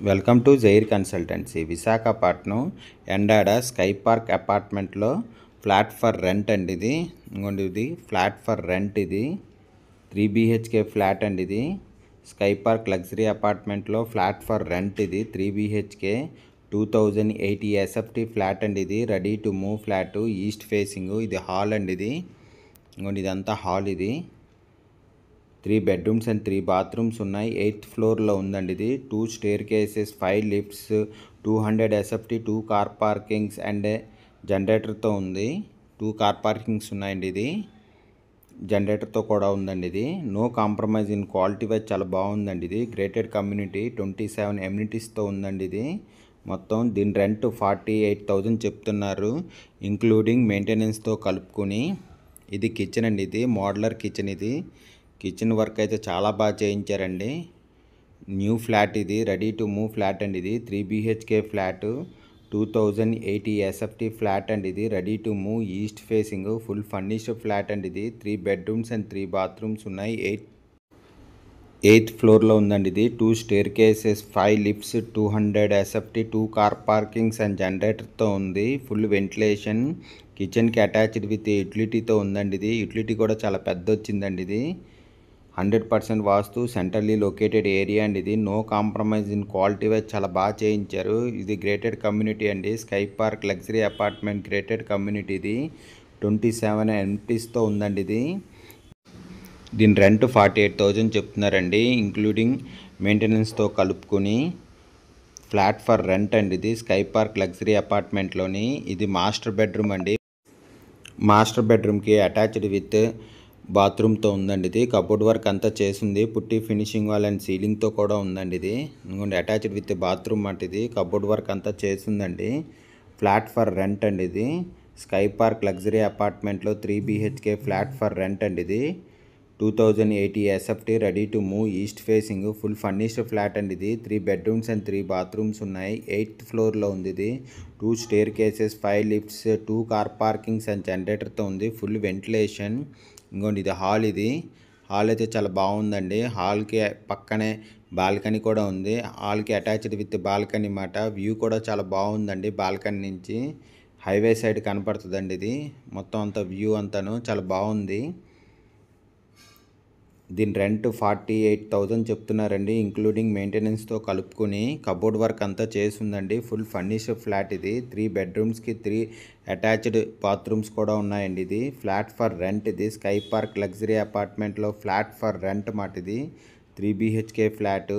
Welcome to Jair consultancy Visakhapatnam Endada sky park అపార్ట్మెంట్లో flat for rent అండి. ఇది ఇంకోండి, ఇది ఫ్లాట్ ఫర్ రెంట్. ఇది 3 BHK ఫ్లాట్ అండి. ఇది స్కై పార్క్ లగ్జరీ అపార్ట్మెంట్లో ఫ్లాట్ ఫర్ రెంట్. ఇది 3 BHK 2080 SFT ఫ్లాట్ అండి. ఇది ready to move flat, east facing. ఇది హాల్ అండి. ఇది ఇంకోండి, ఇదంతా హాల్. ఇది 3 bedrooms అండ్ 3 bathrooms ఉన్నాయి. 8th ఫ్లోర్లో ఉందండి. ఇది 2 staircases, 5 lifts, 200 SFT, 2 car parkings and జనరేటర్తో ఉంది. 2 కార్ పార్కింగ్స్ ఉన్నాయండి. ఇది జనరేటర్తో కూడా ఉందండి. ఇది no compromise in quality wise చాలా బాగుందండి. ఇది గ్రేటెడ్ కమ్యూనిటీ 27 ఎమ్యూనిటీస్తో ఉందండి. ఇది మొత్తం దీని రెంట్ 48,000 చెప్తున్నారు, ఇంక్లూడింగ్ మెయింటెనెన్స్తో కలుపుకొని. ఇది కిచెన్ అండి. ఇది మోడ్యులర్ కిచెన్. ఇది కిచెన్ వర్క్ అయితే చాలా బాగా చేయించారండి. New flat. ఇది రెడీ టు మూవ్ ఫ్లాట్ అండి. ఇది 3 BHK ఫ్లాట్, 2080 SFT ఫ్లాట్ అండి. ఇది ready to move, east facing, full furnished flat అండి. ఇది 3 bedrooms అండ్ 3 bathrooms ఉన్నాయి. 8th ఫ్లోర్లో ఉందండి. ఇది 2 staircases, 5 lifts, 200 SFT, 2 car parkings and జనరేటర్తో ఉంది. ఫుల్ వెంటిలేషన్, కిచెన్కి అటాచ్డ్ విత్ యూటిలిటీతో ఉందండి. ఇది యూటిలిటీ కూడా చాలా పెద్ద వచ్చిందండి. ఇది 100% వాస్తు, సెంట్రల్లీ లొకేటెడ్ ఏరియా అండి. ఇది no compromise in quality wise చాలా బాగా చేయించారు. ఇది గ్రేటెడ్ కమ్యూనిటీ అండి. Sky park luxury apartment gated community. ఇది 27 ఎమ్యూనిటీస్తో ఉందండి. ఇది దీని రెంట్ 48,000 చెప్తున్నారండి, ఇంక్లూడింగ్ మెయింటెనెన్స్తో కలుపుకొని. ఫ్లాట్ ఫర్ రెంట్ అండి. ఇది స్కై పార్క్ లగ్జరీ అపార్ట్మెంట్లోని. ఇది మాస్టర్ బెడ్రూమ్ అండి. మాస్టర్ బెడ్రూమ్కి అటాచ్డ్ విత్ బాత్రూమ్తో ఉందండి. ఇది కబోర్డ్ వర్క్ అంతా చేసింది, పుట్టి ఫినిషింగ్ వాల్ అండ్ సీలింగ్తో కూడా ఉందండి. ఇది ఇంకోండి, అటాచ్డ్ విత్ బాత్రూమ్ అంటే. ఇది కబోర్డ్ వర్క్ అంతా చేసిందండి. ఫ్లాట్ ఫర్ రెంట్ అండి. ఇది స్కై పార్క్ లగ్జరీ అపార్ట్మెంట్లో 3 BHK ఫ్లాట్ ఫర్ రెంట్ అండి. ఇది 2080 SFT ready to move, east facing, full furnished flat అండి. ఇది 3 bedrooms అండ్ 3 bathrooms ఉన్నాయి. 8th ఫ్లోర్లో ఉంది. ఇది 2 staircases, 5 lifts, 2 car parkings and జనరేటర్తో ఉంది. Full ventilation. ఇంకోండి, ఇది హాల్. ఇది హాల్ అయితే చాలా బాగుందండి. హాల్కి పక్కనే బాల్కనీ కూడా ఉంది. హాల్కి అటాచ్డ్ విత్ బాల్కనీ మాట. వ్యూ కూడా చాలా బాగుందండి. బాల్కనీ నుంచి హైవే సైడ్ కనపడుతుందండి. ఇది మొత్తం అంతా వ్యూ అంతాను చాలా బాగుంది. దీని రెంట్ 48,000 చెప్తున్నారండి, ఇంక్లూడింగ్ మెయింటెనెన్స్తో కలుపుకొని. కబోర్డ్ వర్క్ అంతా చేసిందండి. Full furnished flat. ఇది 3 bedroomsకి 3 అటాచ్డ్ బాత్రూమ్స్ కూడా ఉన్నాయండి. ఇది ఫ్లాట్ ఫర్ రెంట్. ఇది స్కై పార్క్ లగ్జరీ అపార్ట్మెంట్లో ఫ్లాట్ ఫర్ రెంట్ మాట. ఇది 3 BHK ఫ్లాట్.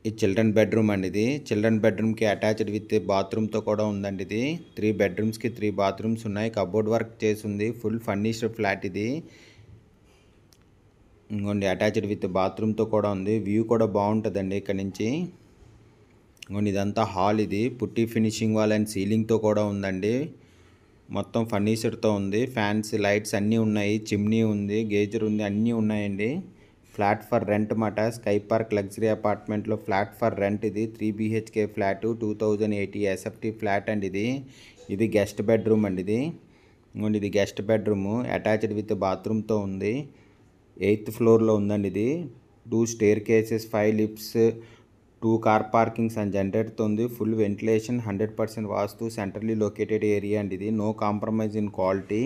ఇది చిల్డ్రన్ బెడ్రూమ్ అండి. ఇది చిల్డ్రన్ బెడ్రూమ్కి అటాచ్డ్ విత్ బాత్రూమ్తో కూడా ఉందండి. ఇది 3 bedroomsకి 3 bathrooms ఉన్నాయి. కబోర్డ్ వర్క్ చేసింది. Full furnished flat. ఇది ఇంకోండి, అటాచ్డ్ విత్ బాత్రూమ్తో కూడా ఉంది. వ్యూ కూడా బాగుంటుందండి ఇక్కడ నుంచి. ఇంకోండి, ఇదంతా హాల్. ఇది పుట్టి ఫినిషింగ్ వాల్ అండ్ సీలింగ్తో కూడా ఉందండి. మొత్తం ఫర్నిచర్తో ఉంది. ఫ్యాన్స్, లైట్స్ అన్నీ ఉన్నాయి. చిమ్నీ ఉంది, గేజర్ ఉంది, అన్నీ ఉన్నాయండి. ఫ్లాట్ ఫర్ రెంట్ మాట. స్కై పార్క్ లగ్జరీ అపార్ట్మెంట్లో ఫ్లాట్ ఫర్ రెంట్. ఇది 3 BHK ఫ్లాట్, 2080 SFT ఫ్లాట్ అండి. ఇది గెస్ట్ బెడ్రూమ్ అండి. ఇది ఇంకోండి, ఇది గెస్ట్ బెడ్రూమ్ అటాచ్డ్ విత్ బాత్రూమ్తో ఉంది. 8th ఫ్లోర్లో ఉందండి. ఇది 2 staircases, 5 lifts, 2 car parkings and జనరేటర్తో ఉంది. Full ventilation, 100% vastu, centrally located area అండి. ఇది నో కాంప్రమైజ్ ఇన్ క్వాలిటీ.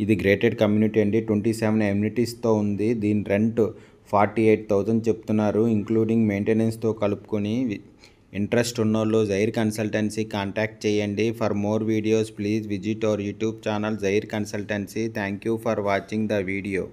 ఇది గ్రేటెడ్ కమ్యూనిటీ అండి. 27 ఎమ్యూనిటీస్తో ఉంది. దీని రెంట్ 48,000 చెప్తున్నారు, ఇంక్లూడింగ్ మెయింటెనెన్స్తో కలుపుకొని. ఇంట్రెస్ట్ ఉన్నోళ్ళు జైర్ కన్సల్టెన్సీ కాంటాక్ట్ చేయండి. For more videos please visit our YouTube channel Jair consultancy. Thank you for watching the video.